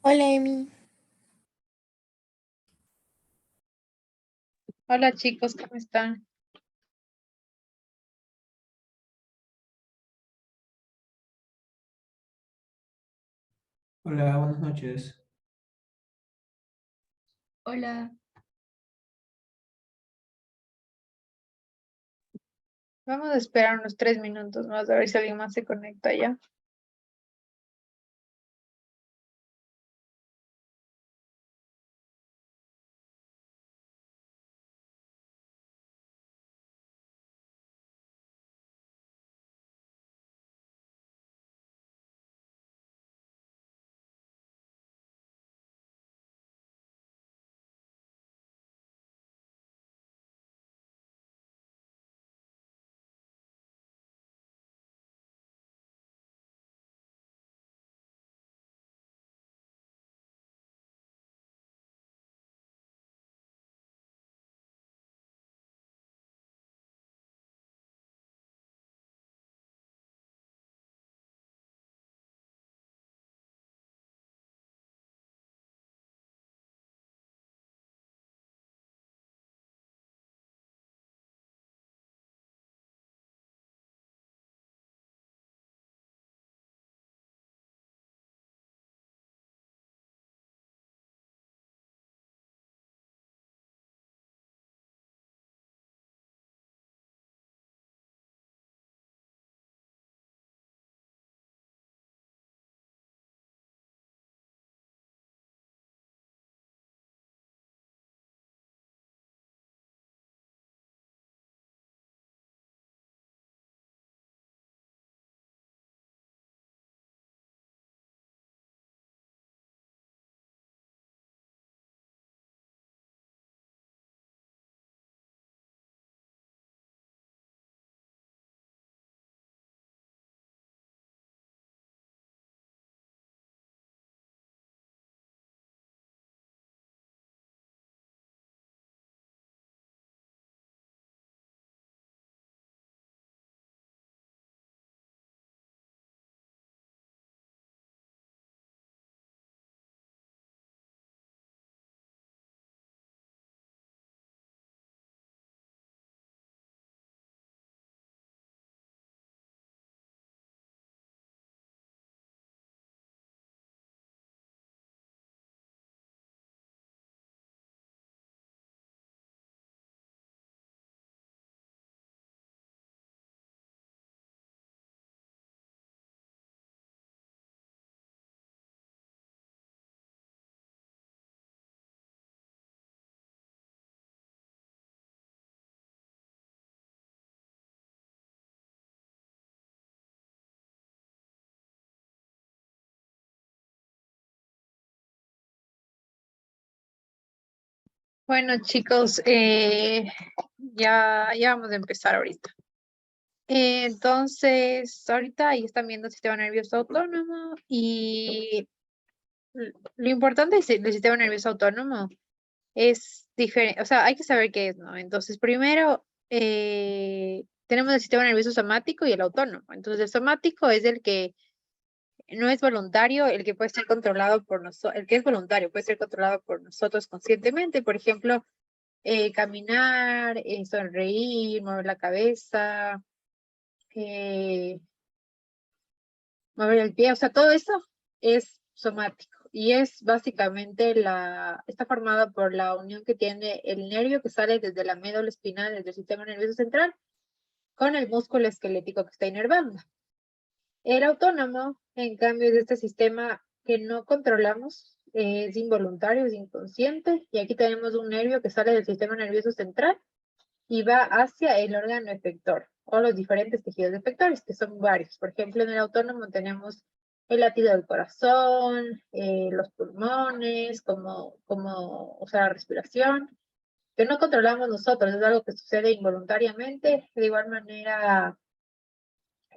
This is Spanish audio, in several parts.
Hola, Emi. Hola chicos, ¿cómo están? Hola, buenas noches. Hola. Vamos a esperar unos 3 minutos más a ver si alguien más se conecta ya. Bueno chicos, ya vamos a empezar ahorita. Entonces, ahorita ahí están viendo el sistema nervioso autónomo y lo importante del sistema nervioso autónomo es diferente, o sea, hay que saber qué es, ¿no? Entonces, primero tenemos el sistema nervioso somático y el autónomo. Entonces, el somático es el que no es voluntario, el que puede ser controlado por nosotros, el que es voluntario puede ser controlado por nosotros conscientemente, por ejemplo, caminar, sonreír, mover la cabeza, eh, mover el pie, o sea, todo eso es somático y es básicamente está formado por la unión que tiene el nervio que sale desde la médula espinal, desde el sistema nervioso central, con el músculo esquelético que está inervando. El autónomo, en cambio, es este sistema que no controlamos, es involuntario, es inconsciente, y aquí tenemos un nervio que sale del sistema nervioso central y va hacia el órgano efector, o los diferentes tejidos efectores, que son varios. Por ejemplo, en el autónomo tenemos el latido del corazón, los pulmones, o sea, la respiración, que no controlamos nosotros, es algo que sucede involuntariamente. De igual manera,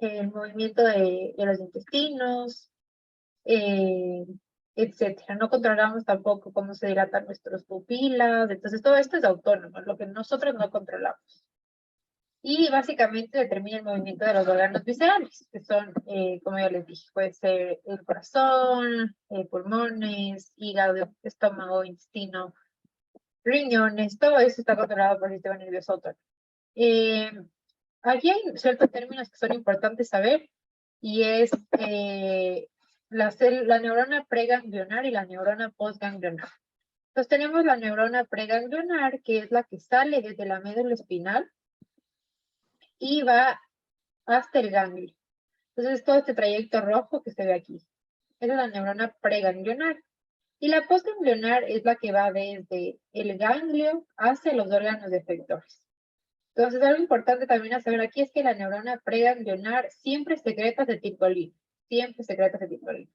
el movimiento de los intestinos, eh, etcétera. No controlamos tampoco cómo se dilatan nuestras pupilas, entonces todo esto es autónomo, lo que nosotros no controlamos. y básicamente determina el movimiento de los órganos viscerales, que son, como ya les dije, puede ser el corazón, pulmones, hígado, estómago, intestino, riñones, todo eso está controlado por el sistema nervioso autónomo. Aquí hay ciertos términos que son importantes saber, y es la neurona preganglionar y la neurona postganglionar. Entonces tenemos la neurona preganglionar, que es la que sale desde la médula espinal y va hasta el ganglio. Entonces todo este trayecto rojo que se ve aquí. Esa es la neurona preganglionar. Y la postganglionar es la que va desde el ganglio hacia los órganos efectores. Entonces, algo importante también a saber aquí es que la neurona preganglionar siempre secreta acetilcolina. Siempre secreta acetilcolina.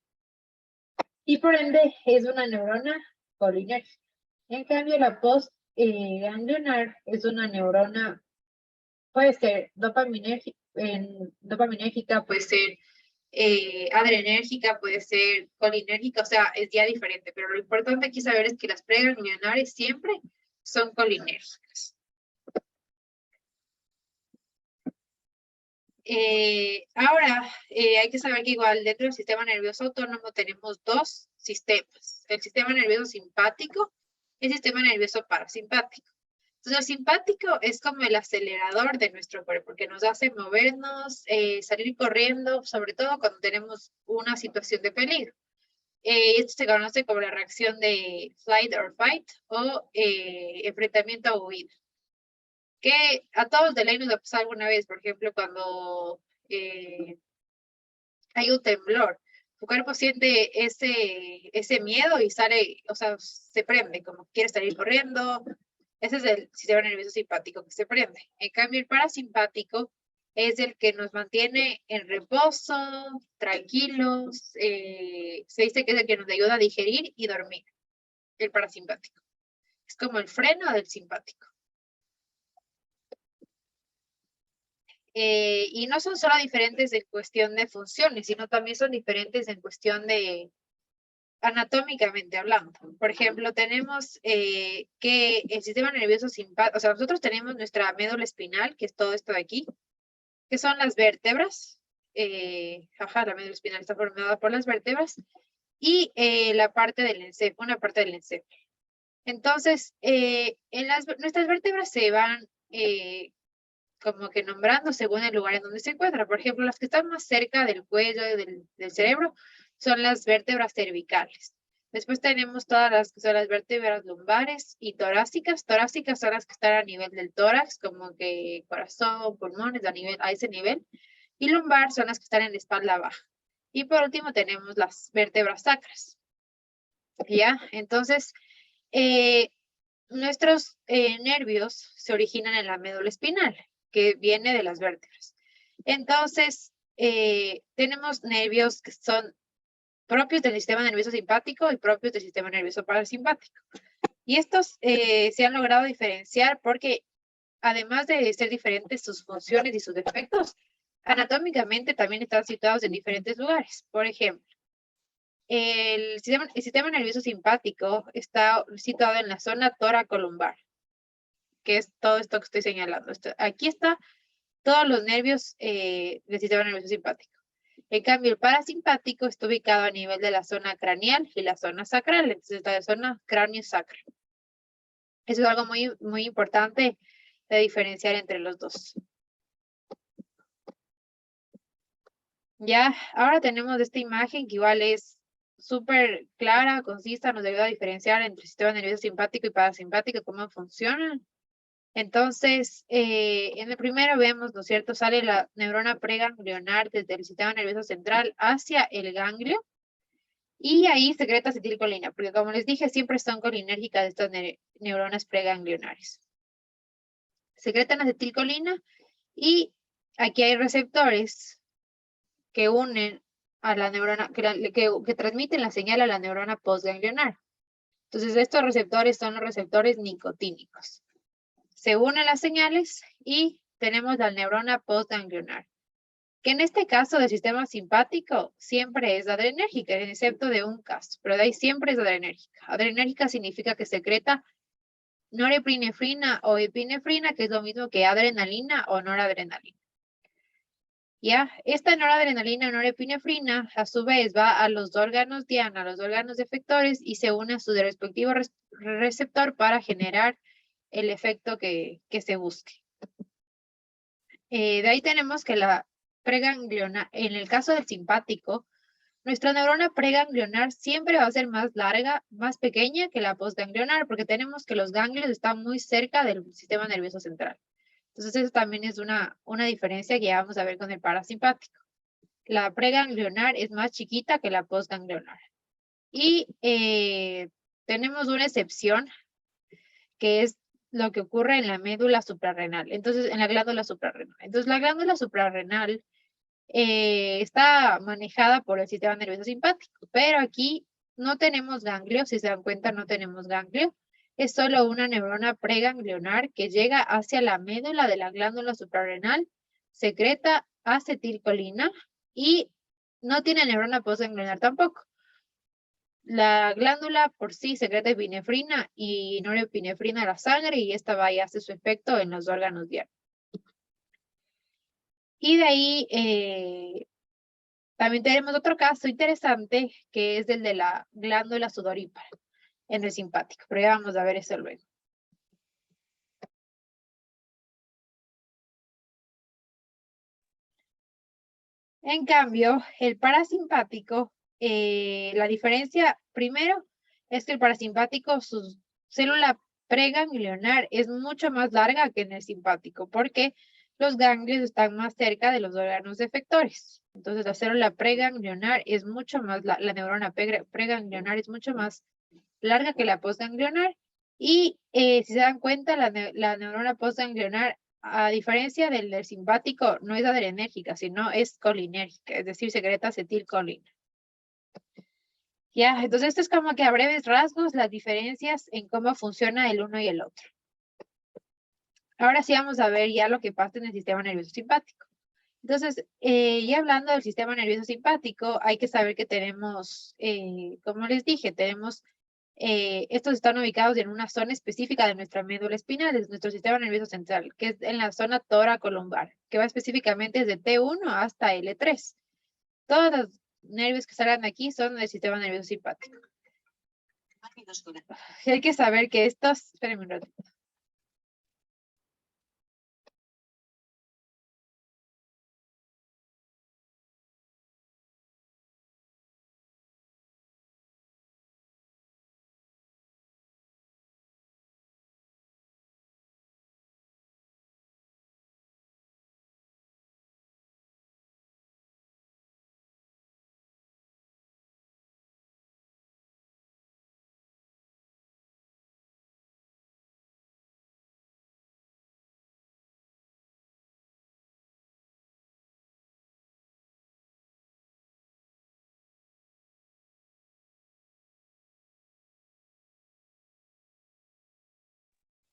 Y por ende es una neurona colinérgica. En cambio, la postganglionar es una neurona, puede ser dopaminérgica, puede ser adrenérgica, puede ser colinérgica, o sea, es ya diferente. Pero lo importante aquí saber es que las preganglionares siempre son colinérgicas. Ahora, hay que saber que igual dentro del sistema nervioso autónomo tenemos dos sistemas, el sistema nervioso simpático y el sistema nervioso parasimpático. Entonces, el simpático es como el acelerador de nuestro cuerpo, porque nos hace movernos, salir corriendo, sobre todo cuando tenemos una situación de peligro. Esto se conoce como la reacción de flight or fight o enfrentamiento o huida, que a todos de ley nos ha pasado alguna vez, por ejemplo, cuando hay un temblor, tu cuerpo siente ese miedo y sale, o sea, se prende, como quiere salir corriendo. Ese es el sistema nervioso simpático que se prende. En cambio, el parasimpático es el que nos mantiene en reposo, tranquilos, se dice que es el que nos ayuda a digerir y dormir, el parasimpático. Es como el freno del simpático. Y no son solo diferentes en cuestión de funciones, sino también son diferentes en cuestión de anatómicamente hablando. Por ejemplo, tenemos que el sistema nervioso simpático, o sea, nosotros tenemos nuestra médula espinal, que es todo esto de aquí, que son las vértebras. La médula espinal está formada por las vértebras y la parte del encéfalo, una parte del encéfalo. Entonces, nuestras vértebras se van como que nombrando según el lugar en donde se encuentra. Por ejemplo, las que están más cerca del cuello, del cerebro, son las vértebras cervicales. Después tenemos todas las que son las vértebras lumbares y torácicas. Torácicas son las que están a nivel del tórax, como que corazón, pulmones, a ese nivel. Y lumbar son las que están en la espalda baja. Y por último tenemos las vértebras sacras. ¿Ya? Entonces, nuestros nervios se originan en la médula espinal, que viene de las vértebras. Entonces, tenemos nervios que son propios del sistema nervioso simpático y propios del sistema nervioso parasimpático. Y estos se han logrado diferenciar porque, además de ser diferentes sus funciones y sus efectos, anatómicamente también están situados en diferentes lugares. Por ejemplo, el sistema nervioso simpático está situado en la zona toracolumbar, que es todo esto que estoy señalando. Aquí está todos los nervios del sistema nervioso simpático. En cambio, el parasimpático está ubicado a nivel de la zona craneal y la zona sacral, entonces está la zona cráneo-sacral. Eso es algo muy, muy importante de diferenciar entre los dos. Ya, ahora tenemos esta imagen que igual es súper clara, concisa, nos ayuda a diferenciar entre el sistema nervioso simpático y parasimpático, cómo funcionan. Entonces, en el primero vemos, ¿no es cierto? Sale la neurona preganglionar desde el sistema nervioso central hacia el ganglio. Y ahí secreta acetilcolina, porque como les dije, siempre son colinérgicas estas neuronas preganglionares. Secretan acetilcolina y aquí hay receptores que unen a la neurona, que transmiten la señal a la neurona postganglionar. Entonces, estos receptores son los receptores nicotínicos. Se unen las señales y tenemos la neurona postganglionar, que en este caso del sistema simpático siempre es adrenérgica, excepto de un caso, pero de ahí siempre es adrenérgica. Adrenérgica significa que secreta norepinefrina o epinefrina, que es lo mismo que adrenalina o noradrenalina. ¿Ya? Esta noradrenalina o norepinefrina, a su vez, va a los órganos diana, a los órganos efectores, y se une a su respectivo receptor para generar el efecto que se busque. De ahí tenemos que la preganglionar, en el caso del simpático, nuestra neurona preganglionar siempre va a ser más larga, más pequeña que la postganglionar, porque tenemos que los ganglios están muy cerca del sistema nervioso central. Entonces, eso también es una diferencia que ya vamos a ver con el parasimpático. La preganglionar es más chiquita que la postganglionar. Y tenemos una excepción, que es lo que ocurre en la médula suprarrenal. Entonces, en la glándula suprarrenal. Entonces, la glándula suprarrenal está manejada por el sistema nervioso simpático, pero aquí no tenemos ganglio, si se dan cuenta no tenemos ganglio, es solo una neurona preganglionar que llega hacia la médula de la glándula suprarrenal, secreta acetilcolina y no tiene neurona postganglionar tampoco. La glándula por sí secreta epinefrina y norepinefrina a la sangre y esta va y hace su efecto en los órganos diarios. Y de ahí también tenemos otro caso interesante que es el de la glándula sudorípara en el simpático, pero ya vamos a ver eso luego. En cambio, el parasimpático, la diferencia primero es que el parasimpático, su célula preganglionar es mucho más larga que en el simpático, porque los ganglios están más cerca de los órganos efectores. Entonces, la célula preganglionar es mucho más, la neurona preganglionar es mucho más larga que la postganglionar. Y si se dan cuenta, la neurona postganglionar, a diferencia del simpático, no es adrenérgica, sino es colinérgica, es decir, secreta acetilcolina. Ya, entonces esto es como que a breves rasgos las diferencias en cómo funciona el uno y el otro. Ahora sí vamos a ver ya lo que pasa en el sistema nervioso simpático. Entonces, ya hablando del sistema nervioso simpático, hay que saber que tenemos, como les dije, tenemos, estos están ubicados en una zona específica de nuestra médula espinal, de nuestro sistema nervioso central, que es en la zona toracolumbar, que va específicamente desde T1 hasta L3. Todos los nervios que salgan de aquí son del sistema nervioso simpático. Hay que saber que estos, espérenme un ratito.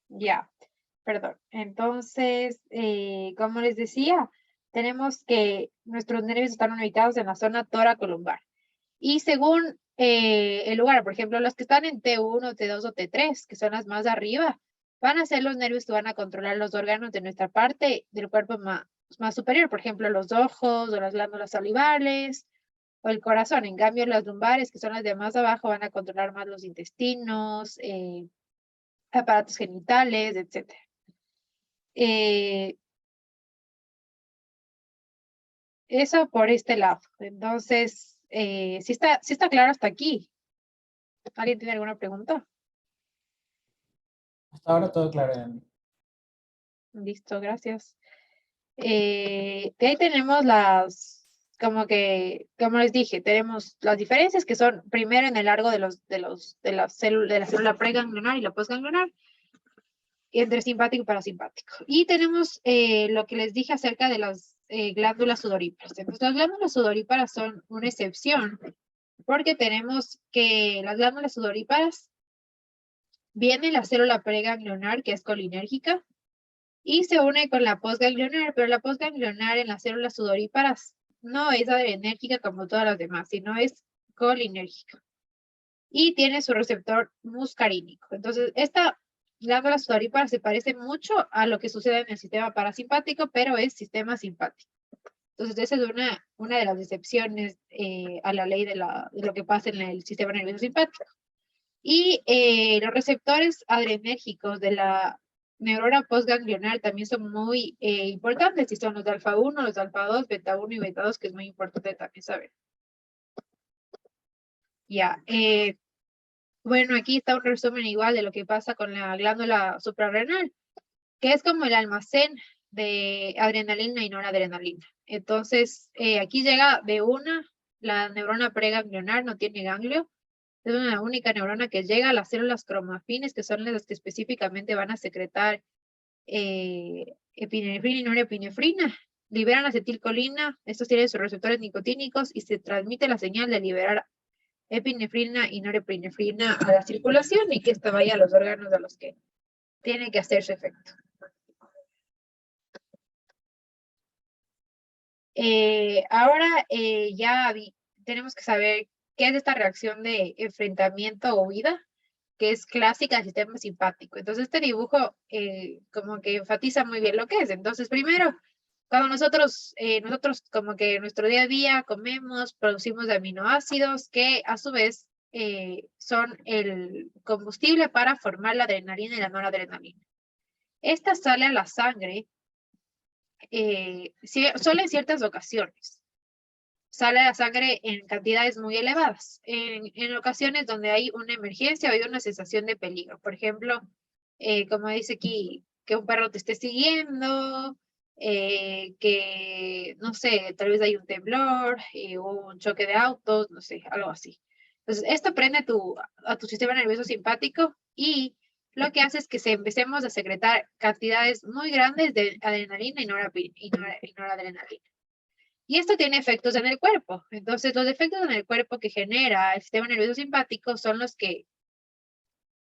Ya, perdón. Entonces, como les decía, tenemos que nuestros nervios están ubicados en la zona toracolumbar. Y según el lugar, por ejemplo, los que están en T1, T2 o T3, que son las más arriba, van a ser los nervios que van a controlar los órganos de nuestra parte del cuerpo más superior, por ejemplo, los ojos o las glándulas salivales o el corazón. En cambio, las lumbares, que son las de más abajo, van a controlar más los intestinos, aparatos genitales, etc. Eso por este lado. Entonces, ¿sí está claro hasta aquí? ¿Alguien tiene alguna pregunta? Hasta ahora todo claro, Dani. Listo, gracias. De ahí tenemos las, como les dije, tenemos las diferencias que son primero en el largo de la célula preganglionar y la postganglionar, entre simpático y parasimpático. Y tenemos lo que les dije acerca de las glándulas sudoríparas. Entonces, las glándulas sudoríparas son una excepción, porque tenemos que las glándulas sudoríparas viene la célula preganglionar, que es colinérgica, y se une con la postganglionar, pero la postganglionar en las células sudoríparas no es adrenérgica como todas las demás, sino es colinérgica. Y tiene su receptor muscarínico. Entonces, esta glándula sudorípara se parece mucho a lo que sucede en el sistema parasimpático, pero es sistema simpático. Entonces, esa es una de las excepciones a la ley de lo que pasa en el sistema nervioso simpático. Y los receptores adrenérgicos de la neurona postganglionar también son muy importantes, y son los de alfa 1, los de alfa 2, beta 1 y beta 2, que es muy importante también saber. Ya, bueno, aquí está un resumen igual de lo que pasa con la glándula suprarrenal, que es como el almacén de adrenalina y noradrenalina. Entonces, aquí llega de la neurona preganglionar no tiene ganglio, es una única neurona que llega a las células cromafines, que son las que específicamente van a secretar epinefrina y norepinefrina. Liberan acetilcolina, estos tienen sus receptores nicotínicos y se transmite la señal de liberar epinefrina y norepinefrina a la circulación y que esta vaya a los órganos a los que tiene que hacer su efecto. Ahora ya tenemos que saber qué es esta reacción de enfrentamiento o huida, que es clásica del sistema simpático. Entonces, este dibujo como que enfatiza muy bien lo que es. Entonces, primero, cuando nosotros como que en nuestro día a día comemos, producimos aminoácidos que a su vez son el combustible para formar la adrenalina y la noradrenalina. Esta sale a la sangre solo en ciertas ocasiones. Sale a la sangre en cantidades muy elevadas, en ocasiones donde hay una emergencia o hay una sensación de peligro. Por ejemplo, como dice aquí, que un perro te esté siguiendo, que, no sé, tal vez hay un temblor, o un choque de autos, no sé, algo así. Entonces, esto prende a tu sistema nervioso simpático y lo que hace es que empecemos a secretar cantidades muy grandes de adrenalina y noradrenalina. Y esto tiene efectos en el cuerpo. Entonces, los efectos en el cuerpo que genera el sistema nervioso simpático son los que,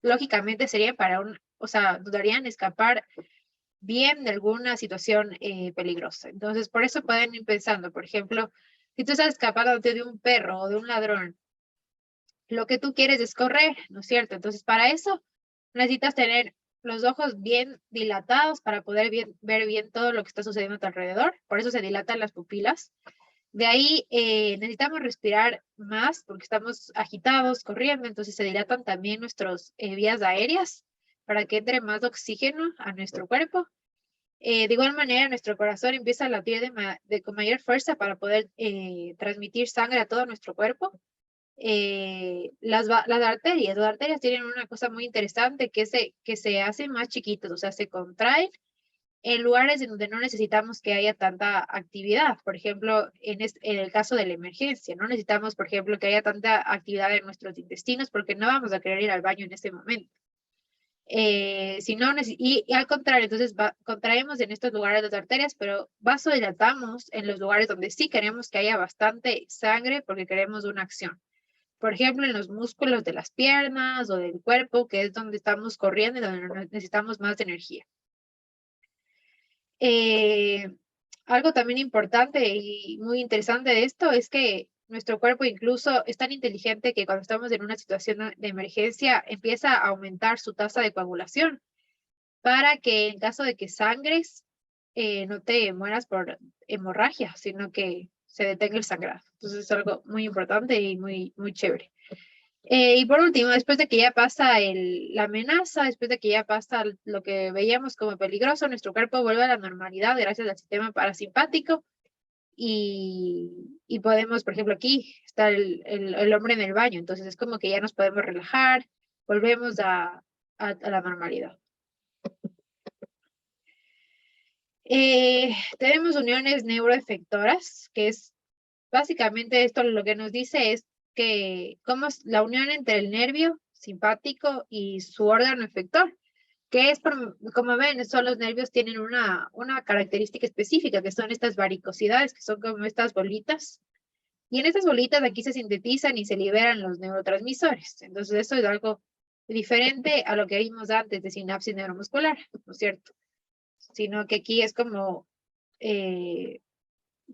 lógicamente, serían o sea, dudarían escapar bien de alguna situación peligrosa. Entonces, por eso pueden ir pensando, por ejemplo, si tú estás escapando de un perro o de un ladrón, lo que tú quieres es correr, ¿no es cierto? Entonces, para eso necesitas tener los ojos bien dilatados para poder ver bien todo lo que está sucediendo a tu alrededor. Por eso se dilatan las pupilas. De ahí necesitamos respirar más porque estamos agitados, corriendo, entonces se dilatan también nuestras vías aéreas para que entre más oxígeno a nuestro cuerpo. De igual manera, nuestro corazón empieza a latir con mayor fuerza para poder transmitir sangre a todo nuestro cuerpo. Las arterias tienen una cosa muy interesante que se hacen más chiquitas, o sea, se contraen en lugares en donde no necesitamos que haya tanta actividad. Por ejemplo, en el caso de la emergencia, no necesitamos, por ejemplo, que haya tanta actividad en nuestros intestinos porque no vamos a querer ir al baño en ese momento. Y al contrario, entonces contraemos en estos lugares las arterias, pero vasodilatamos en los lugares donde sí queremos que haya bastante sangre porque queremos una acción. Por ejemplo, en los músculos de las piernas o del cuerpo, que es donde estamos corriendo y donde necesitamos más energía. Algo también importante y muy interesante de esto es que nuestro cuerpo incluso es tan inteligente que cuando estamos en una situación de emergencia empieza a aumentar su tasa de coagulación para que en caso de que sangres no te mueras por hemorragia, sino que se detenga el sangrado. Entonces es algo muy importante y muy, muy chévere. Y por último, después de que ya pasa la amenaza, después de que ya pasa lo que veíamos como peligroso, nuestro cuerpo vuelve a la normalidad gracias al sistema parasimpático y podemos, por ejemplo, aquí está el hombre en el baño, entonces es como que ya nos podemos relajar, volvemos a la normalidad. Tenemos uniones neuroefectoras, que es básicamente esto lo que nos dice es que cómo es la unión entre el nervio simpático y su órgano efector, que es, como ven, son los nervios tienen una característica específica, que son estas varicosidades, que son como estas bolitas, y en estas bolitas aquí se sintetizan y se liberan los neurotransmisores. Entonces, esto es algo diferente a lo que vimos antes de sinapsis neuromuscular, ¿no es cierto? Sino que aquí es como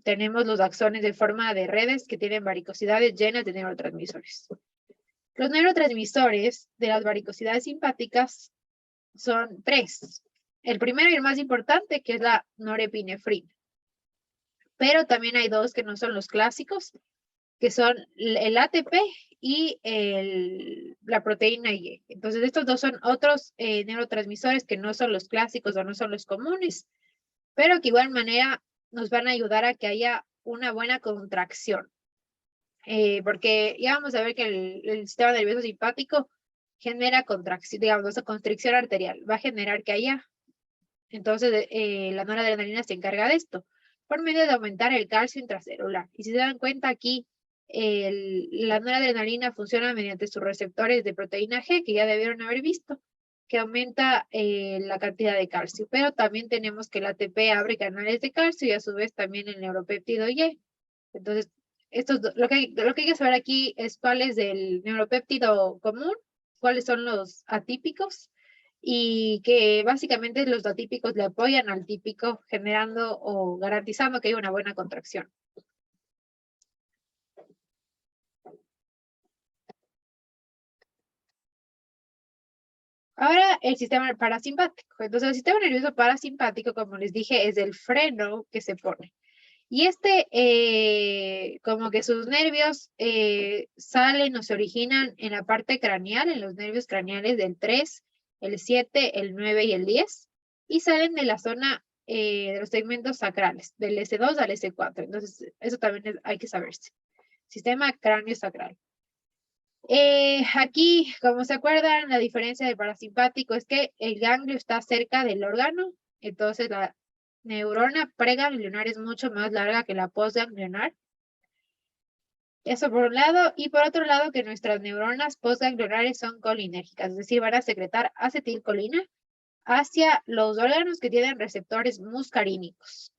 tenemos los axones de forma de redes que tienen varicosidades llenas de neurotransmisores. Los neurotransmisores de las varicosidades simpáticas son tres. El primero y el más importante, que es la norepinefrina. Pero también hay dos que no son los clásicos, que son el ATP y la proteína Y. Entonces, estos dos son otros neurotransmisores que no son los clásicos o no son los comunes, pero que igual manera nos van a ayudar a que haya una buena contracción. Porque ya vamos a ver que el sistema nervioso simpático genera contracción, digamos, constricción arterial. Va a generar que haya. Entonces, la noradrenalina se encarga de esto, por medio de aumentar el calcio intracelular. Y si se dan cuenta aquí, la noradrenalina funciona mediante sus receptores de proteína G, que ya debieron haber visto, que aumenta la cantidad de calcio. Pero también tenemos que el ATP abre canales de calcio y a su vez también el neuropéptido Y. Entonces, lo que hay que saber aquí es cuál es el neuropéptido común, cuáles son los atípicos, y que básicamente los atípicos le apoyan al típico, generando o garantizando que hay una buena contracción. Ahora el sistema parasimpático. Entonces el sistema nervioso parasimpático, como les dije, es el freno que se pone. Y como que sus nervios salen o se originan en la parte craneal, en los nervios craneales del 3, el 7, el 9 y el 10, y salen de la zona de los segmentos sacrales, del S2 al S4. Entonces, eso también hay que saberse. Sistema cráneo sacral. Aquí, como se acuerdan, la diferencia del parasimpático es que el ganglio está cerca del órgano, entonces la neurona preganglionar es mucho más larga que la postganglionar. Eso por un lado, y por otro lado que nuestras neuronas postganglionares son colinérgicas, es decir, van a secretar acetilcolina hacia los órganos que tienen receptores muscarínicos.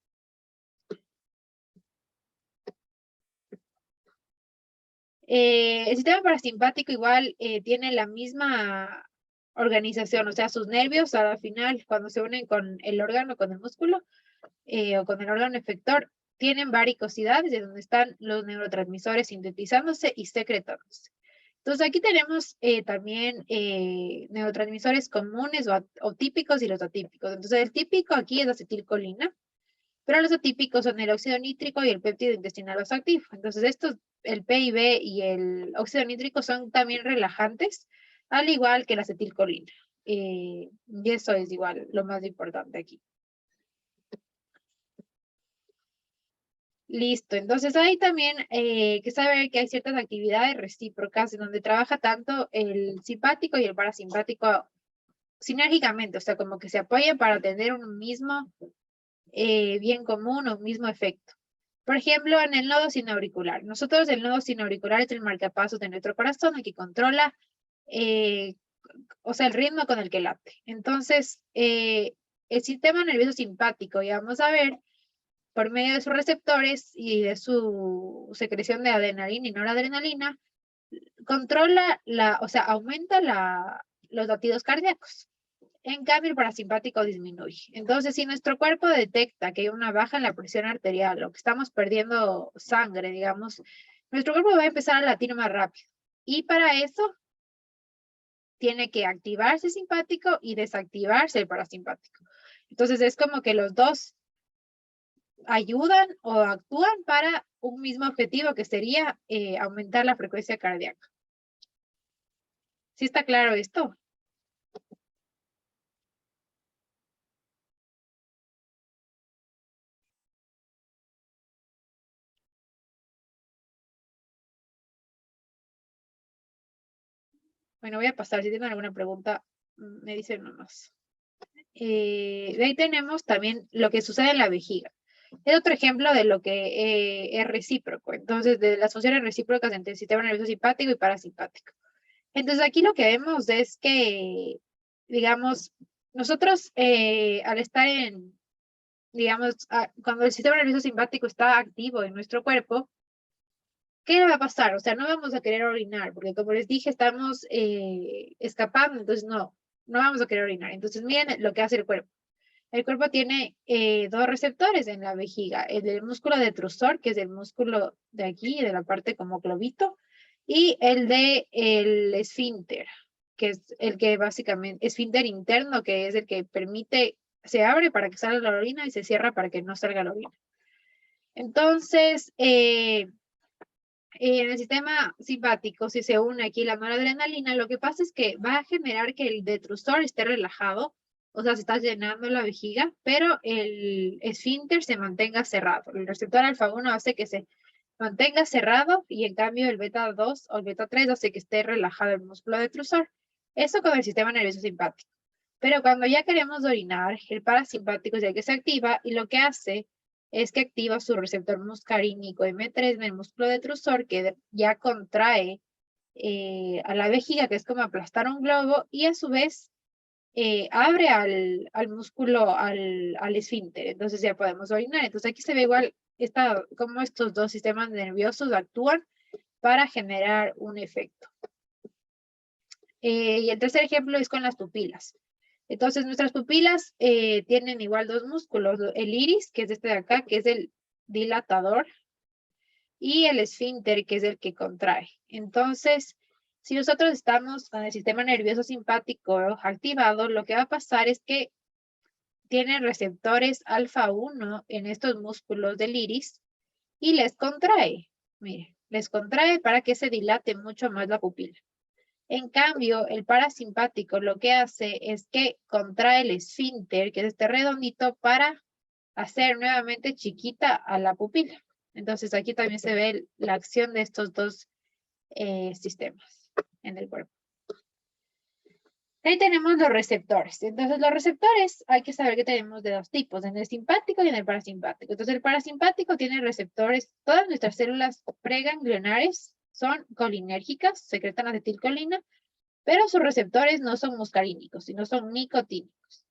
El sistema parasimpático igual tiene la misma organización, o sea, sus nervios al final, cuando se unen con el órgano, con el músculo o con el órgano efector, tienen varicosidades de donde están los neurotransmisores sintetizándose y secretándose. Entonces aquí tenemos también neurotransmisores comunes o típicos y los atípicos. Entonces el típico aquí es la acetilcolina, pero los atípicos son el óxido nítrico y el péptido intestinal vasoactivo. Entonces estos, el PIB y el óxido nítrico son también relajantes, al igual que la acetilcolina. Y eso es igual lo más importante aquí. Listo, entonces hay también que saber que hay ciertas actividades recíprocas en donde trabaja tanto el simpático y el parasimpático sinérgicamente, o sea, como que se apoyan para tener un mismo bien común o un mismo efecto. Por ejemplo, en el nodo sinoauricular. Nosotros el nodo sinoauricular es el marcapasos de nuestro corazón, el que controla, o sea, el ritmo con el que late. Entonces, el sistema nervioso simpático, y vamos a ver, por medio de sus receptores y de su secreción de adrenalina y noradrenalina, controla o sea, aumenta los latidos cardíacos. En cambio, el parasimpático disminuye. Entonces, si nuestro cuerpo detecta que hay una baja en la presión arterial o que estamos perdiendo sangre, digamos, nuestro cuerpo va a empezar a latir más rápido. Y para eso, tiene que activarse el simpático y desactivarse el parasimpático. Entonces, es como que los dos ayudan o actúan para un mismo objetivo que sería aumentar la frecuencia cardíaca. ¿Sí está claro esto? Bueno, voy a pasar. Si tienen alguna pregunta, me dicen nomás. De ahí tenemos también lo que sucede en la vejiga. Es otro ejemplo de lo que es recíproco. Entonces, de las funciones recíprocas entre el sistema nervioso simpático y parasimpático. Entonces, aquí lo que vemos es que, digamos, nosotros al estar digamos, cuando el sistema nervioso simpático está activo en nuestro cuerpo, ¿qué le va a pasar? O sea, no vamos a querer orinar, porque como les dije, estamos escapando, entonces no vamos a querer orinar. Entonces, miren lo que hace el cuerpo. El cuerpo tiene dos receptores en la vejiga, el del músculo detrusor, que es el músculo de aquí, de la parte como globito, y el de el esfínter, que es el que básicamente, esfínter interno, que es el que permite, se abre para que salga la orina y se cierra para que no salga la orina. Entonces, en el sistema simpático, si se une aquí la noradrenalina, lo que pasa es que va a generar que el detrusor esté relajado, o sea, se está llenando la vejiga, pero el esfínter se mantenga cerrado. El receptor alfa 1 hace que se mantenga cerrado y en cambio el beta 2 o el beta 3 hace que esté relajado el músculo detrusor. Eso con el sistema nervioso simpático. Pero cuando ya queremos orinar, el parasimpático es el que se activa y lo que hace es que activa su receptor muscarínico M3 en el músculo detrusor que ya contrae a la vejiga, que es como aplastar un globo, y a su vez abre al músculo, al esfínter. Entonces ya podemos orinar. Entonces aquí se ve igual cómo estos dos sistemas nerviosos actúan para generar un efecto. Y el tercer ejemplo es con las pupilas. Entonces, nuestras pupilas tienen igual dos músculos, el iris, que es este de acá, que es el dilatador, y el esfínter, que es el que contrae. Entonces, si nosotros estamos con el sistema nervioso simpático activado, lo que va a pasar es que tienen receptores alfa 1 en estos músculos del iris y les contrae. Mire, les contrae para que se dilate mucho más la pupila. En cambio, el parasimpático lo que hace es que contrae el esfínter, que es este redondito, para hacer nuevamente chiquita a la pupila. Entonces aquí también se ve la acción de estos dos sistemas en el cuerpo. Ahí tenemos los receptores. Entonces los receptores hay que saber que tenemos de dos tipos, en el simpático y en el parasimpático. Entonces el parasimpático tiene receptores, todas nuestras células preganglionares son colinérgicas, secretan acetilcolina, pero sus receptores no son muscarínicos, sino son nicotínicos.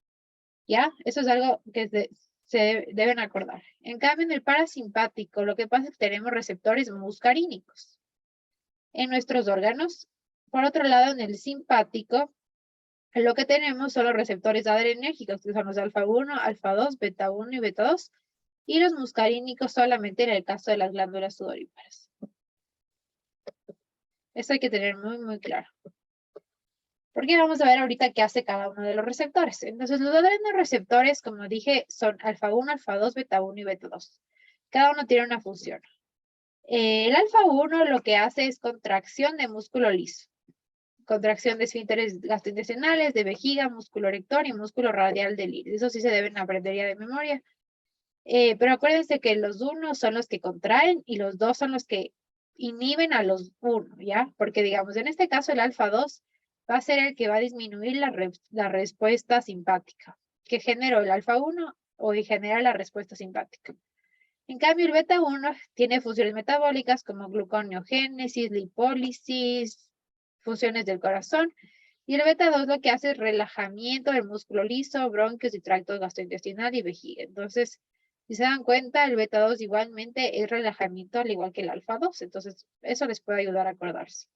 ¿Ya? Eso es algo que se deben acordar. En cambio, en el parasimpático, lo que pasa es que tenemos receptores muscarínicos en nuestros órganos. Por otro lado, en el simpático, lo que tenemos son los receptores adrenérgicos, que son los alfa 1, alfa 2, beta 1 y beta 2, y los muscarínicos solamente en el caso de las glándulas sudoríparas. Eso hay que tener muy, muy claro. Porque vamos a ver ahorita qué hace cada uno de los receptores. Entonces, los adrenoreceptores, como dije, son alfa 1, alfa 2, beta 1 y beta 2. Cada uno tiene una función. El alfa 1 lo que hace es contracción de músculo liso. Contracción de esfínteres gastrointestinales, de vejiga, músculo erector y músculo radial del iris. Eso sí se deben aprender ya de memoria. Pero acuérdense que los 1 son los que contraen y los 2 son los que inhiben a los 1, ¿ya? Porque digamos, en este caso el alfa 2 va a ser el que va a disminuir la respuesta simpática que generó el alfa 1 o genera la respuesta simpática. En cambio, el beta 1 tiene funciones metabólicas como gluconeogénesis, lipólisis, funciones del corazón. Y el beta 2 lo que hace es relajamiento del músculo liso, bronquios y tracto gastrointestinal y vejiga. Entonces, si se dan cuenta, el beta 2 igualmente es relajamiento al igual que el alfa 2. Entonces, eso les puede ayudar a acordarse.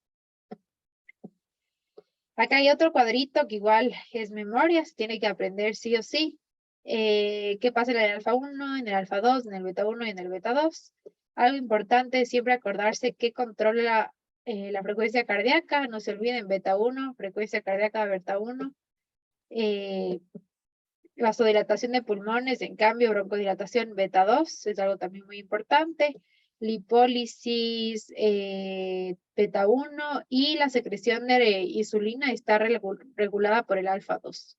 Acá hay otro cuadrito que igual es memoria, se tiene que aprender sí o sí. ¿Qué pasa en el alfa 1, en el alfa 2, en el beta 1 y en el beta 2? Algo importante es siempre acordarse que controla la frecuencia cardíaca. No se olviden, beta 1, frecuencia cardíaca beta 1. Vasodilatación de pulmones, en cambio, broncodilatación beta 2, es algo también muy importante. Lipólisis beta 1 y la secreción de insulina está regulada por el alfa 2.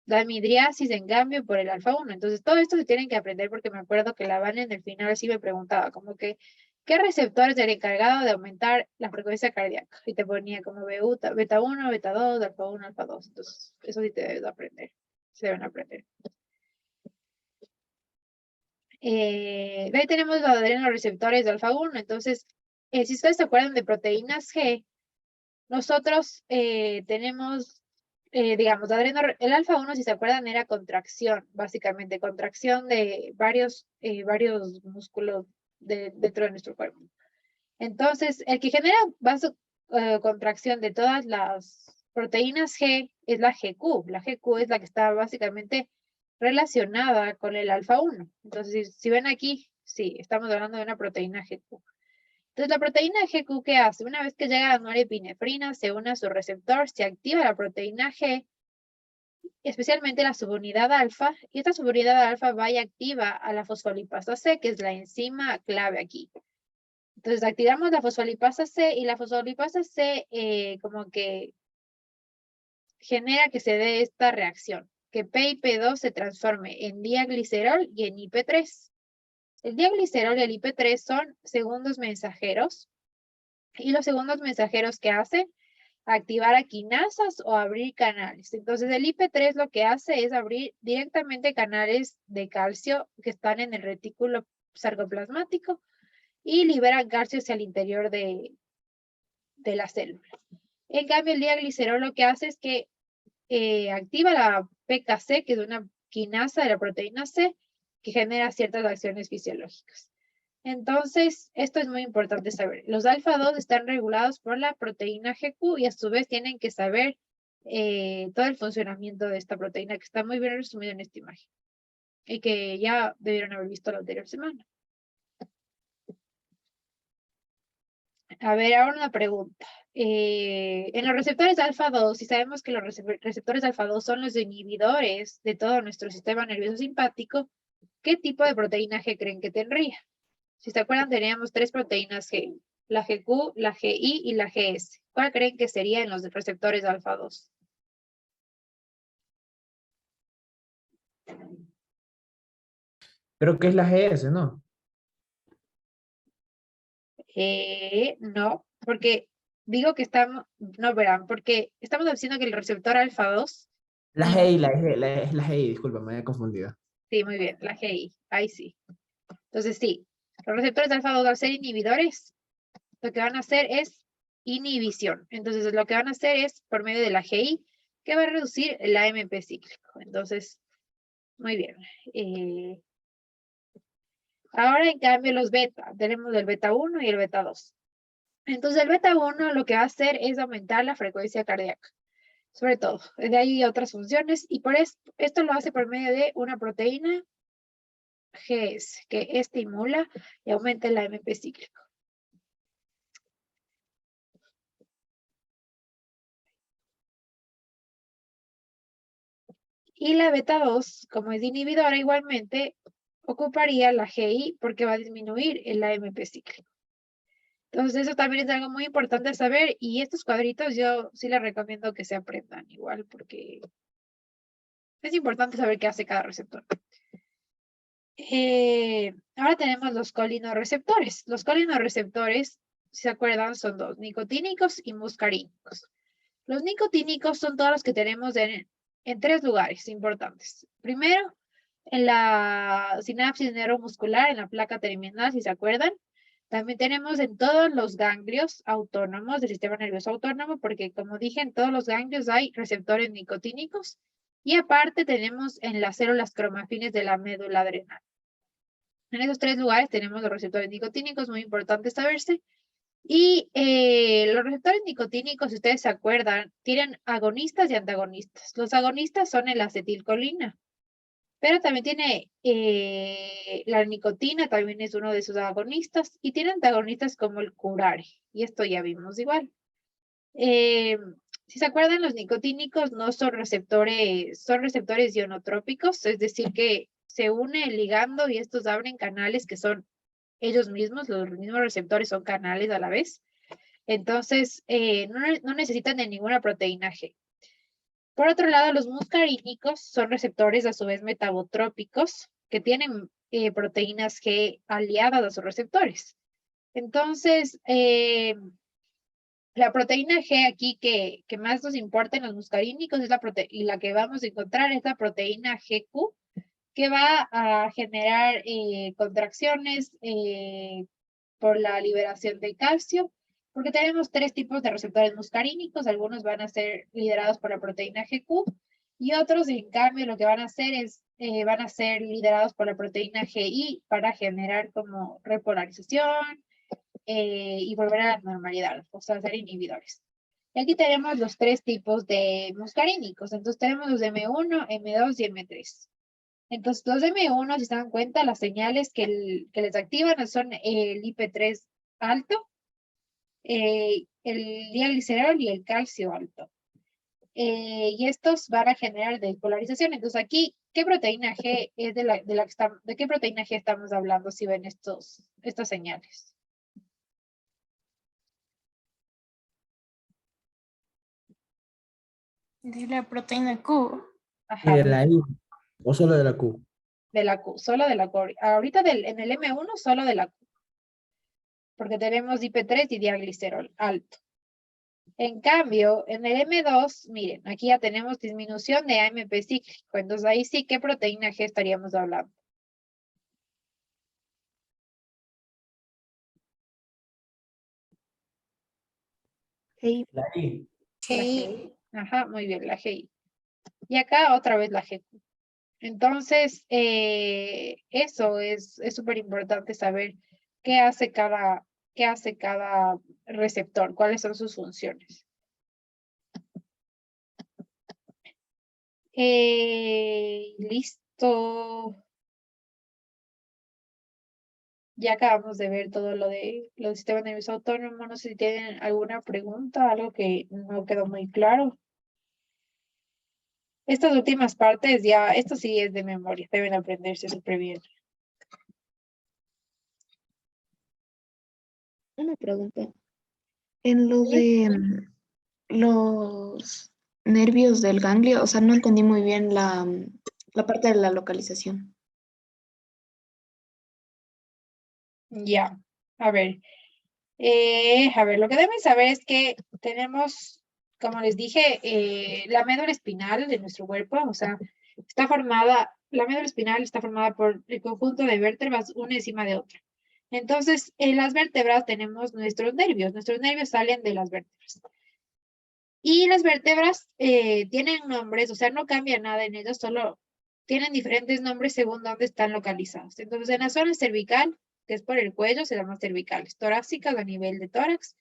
La midriasis, en cambio, por el alfa 1. Entonces, todo esto se tienen que aprender porque me acuerdo que la Vane en el final sí me preguntaba, como que, ¿qué receptor es el encargado de aumentar la frecuencia cardíaca? Y te ponía como beta 1, beta 2, alfa 1, alfa 2. Entonces, eso sí te debes aprender. Se deben aprender. De ahí tenemos los adrenoreceptores de alfa 1. Entonces, si ustedes se acuerdan de proteínas G, nosotros tenemos, digamos, el alfa 1, si se acuerdan, era contracción, básicamente, contracción de varios músculos dentro de nuestro cuerpo. Entonces, el que genera contracción de todas las proteínas G es la GQ. La GQ es la que está básicamente relacionada con el alfa 1. Entonces, si ven aquí, sí, estamos hablando de una proteína GQ. Entonces, la proteína GQ, ¿qué hace? Una vez que llega a la norepinefrina, se une a su receptor, se activa la proteína G, especialmente la subunidad alfa, y esta subunidad alfa va y activa a la fosfolipasa C, que es la enzima clave aquí. Entonces, activamos la fosfolipasa C, y la fosfolipasa C como que genera que se dé esta reacción, que P y P2 se transforme en diaglicerol y en IP3. El diaglicerol y el IP3 son segundos mensajeros, y los segundos mensajeros que hacen activar a quinasas o abrir canales. Entonces el IP3 lo que hace es abrir directamente canales de calcio que están en el retículo sarcoplasmático y liberan calcio hacia el interior de la célula. En cambio, el diaglicerol lo que hace es que activa la PKC, que es una quinasa de la proteína C, que genera ciertas acciones fisiológicas. Entonces, esto es muy importante saber. Los alfa-2 están regulados por la proteína GQ y a su vez tienen que saber todo el funcionamiento de esta proteína, que está muy bien resumido en esta imagen y que ya debieron haber visto la anterior semana. A ver, ahora una pregunta. En los receptores alfa-2, si sabemos que los receptores alfa-2 son los inhibidores de todo nuestro sistema nervioso simpático, ¿qué tipo de proteína G creen que tendría? Si se acuerdan, teníamos 3 proteínas G, la GQ, la GI y la GS. ¿Cuál creen que sería en los receptores alfa-2? Creo que es la GS, ¿no? No, porque digo que estamos, no verán, porque estamos diciendo que el receptor alfa-2, La GI, es la GI, disculpa, me he confundido. sí, muy bien, la GI, ahí sí. Entonces sí, los receptores alfa-2 al ser inhibidores, lo que van a hacer es inhibición. Entonces lo que van a hacer es por medio de la GI, que va a reducir el AMP cíclico. Entonces, muy bien. Ahora, en cambio, los beta, tenemos el beta 1 y el beta 2. Entonces, el beta 1 lo que va a hacer es aumentar la frecuencia cardíaca, sobre todo. De ahí otras funciones, y por esto lo hace por medio de una proteína GS, que estimula y aumenta el AMP cíclico. Y la beta 2, como es inhibidora igualmente, ocuparía la GI porque va a disminuir el AMP cíclico. Entonces eso también es algo muy importante saber, y estos cuadritos yo sí les recomiendo que se aprendan igual porque es importante saber qué hace cada receptor. Ahora tenemos los colinorreceptores. Los colinorreceptores, si se acuerdan, son 2, nicotínicos y muscarínicos. Los nicotínicos son todos los que tenemos en 3 lugares importantes. Primero, en la sinapsis neuromuscular, en la placa terminal, si se acuerdan. También tenemos en todos los ganglios autónomos del sistema nervioso autónomo, porque como dije, en todos los ganglios hay receptores nicotínicos. Y aparte tenemos en las células cromafines de la médula adrenal. En esos 3 lugares tenemos los receptores nicotínicos, muy importante saberse. Y los receptores nicotínicos, si ustedes se acuerdan, tienen agonistas y antagonistas. Los agonistas son el acetilcolina, pero también tiene la nicotina, también es uno de sus agonistas, y tiene antagonistas como el curare, y esto ya vimos igual. Si se acuerdan, los nicotínicos no son receptores ionotrópicos, es decir, que se une el ligando y estos abren canales que son ellos mismos, los mismos receptores son canales a la vez. Entonces, no necesitan de ninguna proteína G. Por otro lado, los muscarínicos son receptores a su vez metabotrópicos que tienen proteínas G aliadas a sus receptores. Entonces, la proteína G aquí que más nos importa en los muscarínicos es y la que vamos a encontrar es la proteína GQ, que va a generar contracciones por la liberación de calcio, porque tenemos 3 tipos de receptores muscarínicos, algunos van a ser liderados por la proteína GQ y otros, en cambio, lo que van a hacer es, van a ser liderados por la proteína GI para generar como repolarización y volver a la normalidad, o sea, ser inhibidores. Y aquí tenemos los 3 tipos de muscarínicos, entonces tenemos los M1, M2 y M3. Entonces, los M1, si se dan cuenta, las señales que les activan son el IP3 alto, el diglicerol y el calcio alto. Y estos van a generar despolarización. Entonces aquí, ¿qué proteína G es de qué proteína G estamos hablando si ven estas señales? De la proteína Q. Y Ajá, de la I, o solo de la Q. de la Q, solo de la Q. Ahorita en el M1 solo de la Q, porque tenemos IP3 y diaglicerol alto. En cambio, en el M2, miren, aquí ya tenemos disminución de AMP cíclico. Entonces ahí sí, ¿qué proteína G estaríamos hablando? Hey, La I. La GI. Ajá, muy bien, la GI. Y acá otra vez la G. Entonces, eso es súper importante saber qué hace cada receptor, cuáles son sus funciones. Listo. Ya acabamos de ver todo lo del sistema nervioso autónomo. No sé si tienen alguna pregunta, algo que no quedó muy claro. Estas últimas partes ya, esto sí es de memoria, deben aprenderse súper bien. una pregunta. En lo de los nervios del ganglio, o sea, no entendí muy bien la parte de la localización. Ya, a ver, lo que deben saber es que tenemos, como les dije, la médula espinal de nuestro cuerpo, o sea, la médula espinal está formada por el conjunto de vértebras una encima de otra. Entonces, en las vértebras tenemos nuestros nervios salen de las vértebras. Y las vértebras tienen nombres, o sea, no cambia nada en ellos, solo tienen diferentes nombres según dónde están localizados. Entonces, en la zona cervical, que es por el cuello, se llaman cervicales. Torácicas a nivel de tórax,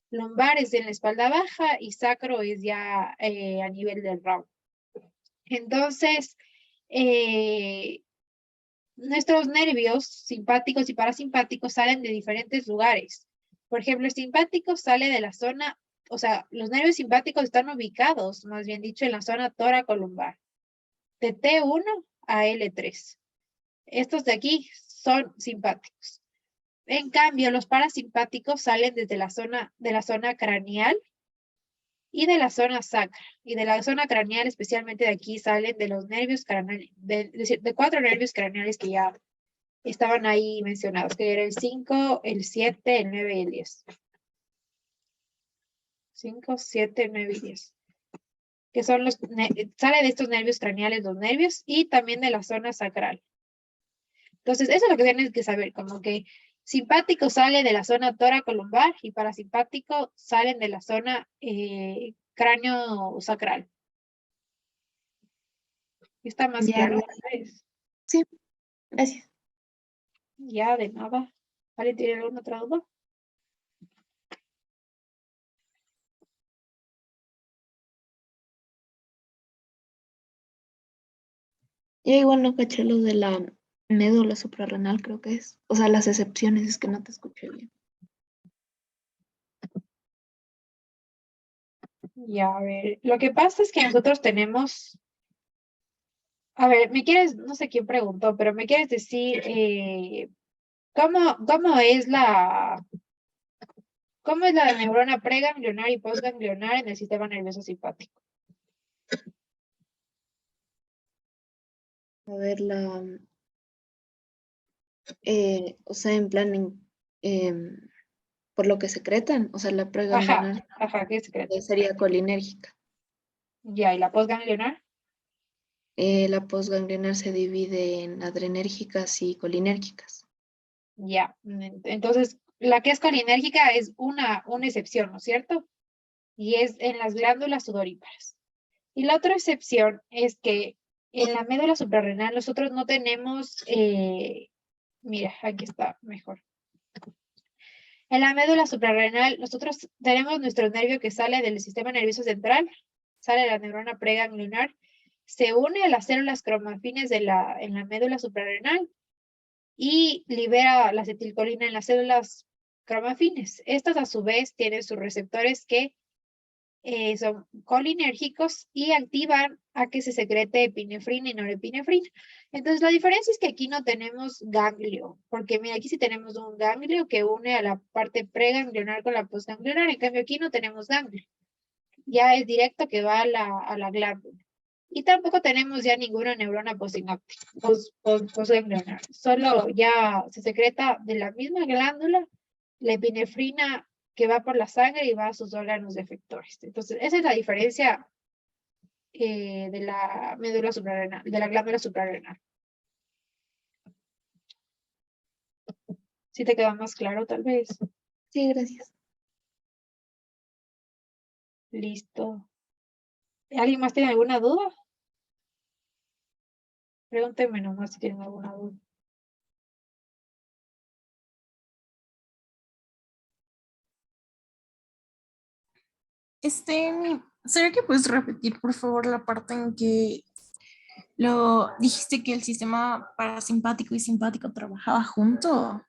lumbares en la espalda baja y sacro es ya a nivel del rabo. Entonces, nuestros nervios simpáticos y parasimpáticos salen de diferentes lugares. Por ejemplo, el simpático sale de la zona, o sea, los nervios simpáticos están ubicados, más bien dicho, en la zona tóraco-lumbar, de T1 a L3. Estos de aquí son simpáticos. En cambio, los parasimpáticos salen desde de la zona craneal y de la zona sacra. Y de la zona craneal, especialmente de aquí, salen de los nervios craneales, de 4 nervios craneales que ya estaban ahí mencionados, que era el 5, el 7, el 9 y el 10. 5, 7, 9 y 10. Que son sale de estos nervios craneales los nervios y también de la zona sacral. Entonces, eso es lo que tienes que saber, como que simpático sale de la zona tóraco-lumbar y parasimpático salen de la zona cráneo-sacral. ¿Está más Ya, claro? sí, gracias. Ya, de nada. ¿Alguien tiene alguna otra duda? Yo igual no caché lo de la médula suprarrenal, creo que es. O sea, las excepciones, es que no te escuché bien. Ya, a ver. Lo que pasa es que nosotros tenemos. A ver, no sé quién preguntó, pero me quieres decir cómo es la neurona preganglionar y postganglionar en el sistema nervioso simpático? A ver, o sea, en plan, por lo que secretan, o sea, la Ajá, preganglionar ajá, qué secreto. sería colinérgica. Ya, ¿y la postganglionar? La postganglionar se divide en adrenérgicas y colinérgicas. Ya, entonces la que es colinérgica es una excepción, ¿no es cierto? Y es en las glándulas sudoríparas. Y la otra excepción es que en la médula suprarrenal nosotros no tenemos, mira, aquí está mejor. En la médula suprarrenal nosotros tenemos nuestro nervio que sale del sistema nervioso central, sale la neurona preganglionar, se une a las células cromafines en la médula suprarrenal y libera la acetilcolina en las células cromafines. Estas a su vez tienen sus receptores que son colinérgicos y activan a que se secrete epinefrina y norepinefrina. Entonces, la diferencia es que aquí no tenemos ganglio, porque mira, aquí sí tenemos un ganglio que une a la parte preganglionar con la postganglionar, en cambio aquí no tenemos ganglio. Ya es directo que va a la glándula. Y tampoco tenemos ya ninguna neurona postsináptica, postganglionar. Solo ya se secreta de la misma glándula la epinefrina que va por la sangre y va a sus órganos efectores. Entonces, esa es la diferencia de la médula suprarrenal, de la glándula suprarrenal. ¿Sí te queda más claro, tal vez? Sí, gracias. Listo. ¿Alguien más tiene alguna duda? Pregúntenme nomás si tienen alguna duda. ¿Sería que puedes repetir, por favor, la parte en que lo dijiste que el sistema parasimpático y simpático trabajaba junto?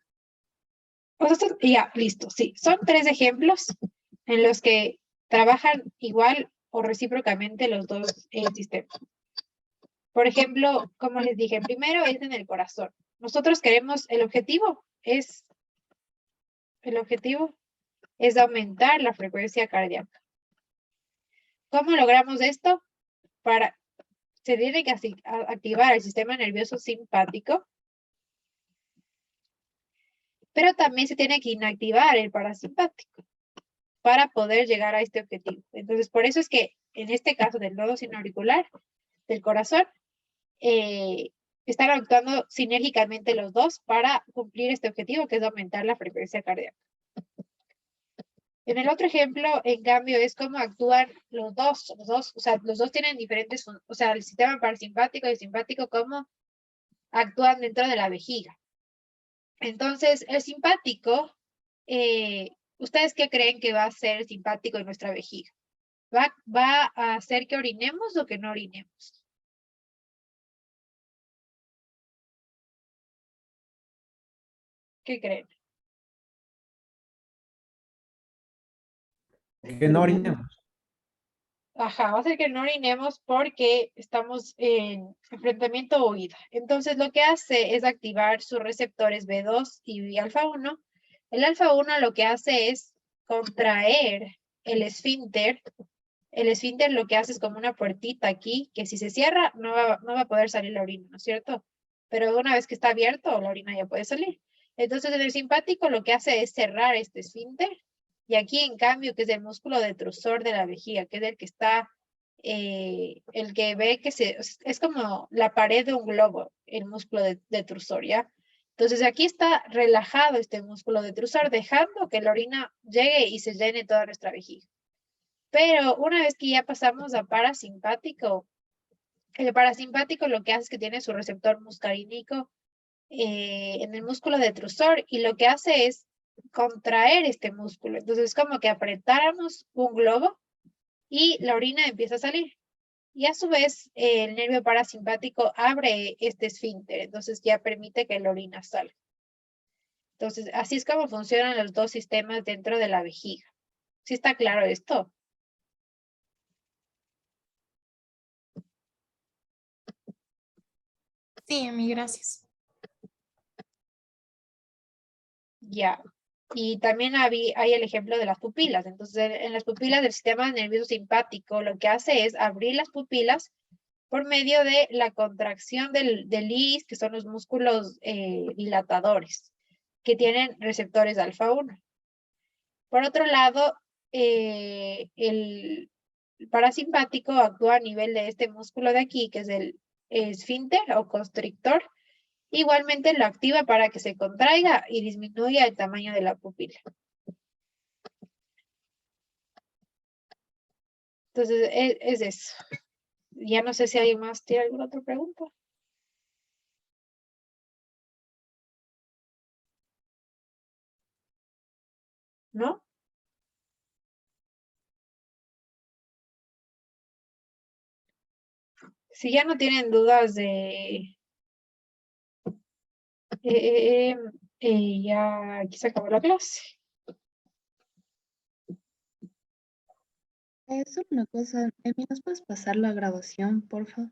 Pues ya, listo, sí. Son 3 ejemplos en los que trabajan igual o recíprocamente los dos sistemas. Por ejemplo, como les dije, primero es en el corazón. Nosotros queremos, el objetivo es aumentar la frecuencia cardíaca. ¿Cómo logramos esto? Se tiene que activar el sistema nervioso simpático, pero también se tiene que inactivar el parasimpático para poder llegar a este objetivo. Entonces, por eso es que en este caso del nodo sinoauricular del corazón, están actuando sinérgicamente los dos para cumplir este objetivo, que es aumentar la frecuencia cardíaca. En el otro ejemplo, en cambio, es cómo actúan los dos, o sea, los dos tienen diferentes, o sea, el sistema parasimpático y el simpático, cómo actúan dentro de la vejiga. Entonces, el simpático, ¿ustedes qué creen que va a ser simpático en nuestra vejiga? ¿Va a hacer que orinemos o que no orinemos? ¿Qué creen? Que no orinemos. Ajá, va a ser que no orinemos porque estamos en enfrentamiento o huida. Entonces, lo que hace es activar sus receptores B2 y alfa 1. El alfa 1 lo que hace es contraer el esfínter. El esfínter lo que hace es como una puertita aquí, que si se cierra no va a poder salir la orina, ¿no es cierto? Pero una vez que está abierto, la orina ya puede salir. Entonces, en el simpático lo que hace es cerrar este esfínter. Y aquí, en cambio, que es el músculo detrusor de la vejiga, que es el que está, el que ve que es como la pared de un globo, el músculo detrusor, ¿ya? Entonces, aquí está relajado este músculo detrusor, dejando que la orina llegue y se llene toda nuestra vejiga. Pero una vez que ya pasamos a parasimpático, el parasimpático lo que hace es que tiene su receptor muscarínico en el músculo detrusor y lo que hace es contraer este músculo. Entonces es como que apretáramos un globo y la orina empieza a salir. Y a su vez el nervio parasimpático abre este esfínter, entonces ya permite que la orina salga. Entonces así es como funcionan los dos sistemas dentro de la vejiga. ¿Sí está claro esto? Sí, Emi, gracias. Ya. Y también hay el ejemplo de las pupilas. Entonces, en las pupilas del sistema nervioso simpático, lo que hace es abrir las pupilas por medio de la contracción del iris, que son los músculos dilatadores, que tienen receptores alfa 1. Por otro lado, el parasimpático actúa a nivel de este músculo de aquí, que es el esfínter o constrictor. Igualmente lo activa para que se contraiga y disminuya el tamaño de la pupila. Entonces, es eso. Ya no sé si alguien más tiene alguna otra pregunta. ¿No? Si ya no tienen dudas de... ya aquí se acabó la clase. Solo una cosa, Emi, ¿nos puedes pasar la grabación, porfa?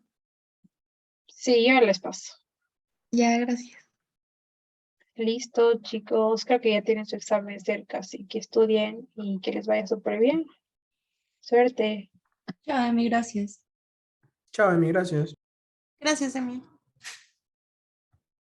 Sí, yo les paso. Ya, gracias. Listo, chicos. Creo que ya tienen su examen cerca, así que estudien y que les vaya súper bien. Suerte. Ya, Emi, gracias. Chao, Emi, gracias. Gracias, Emi.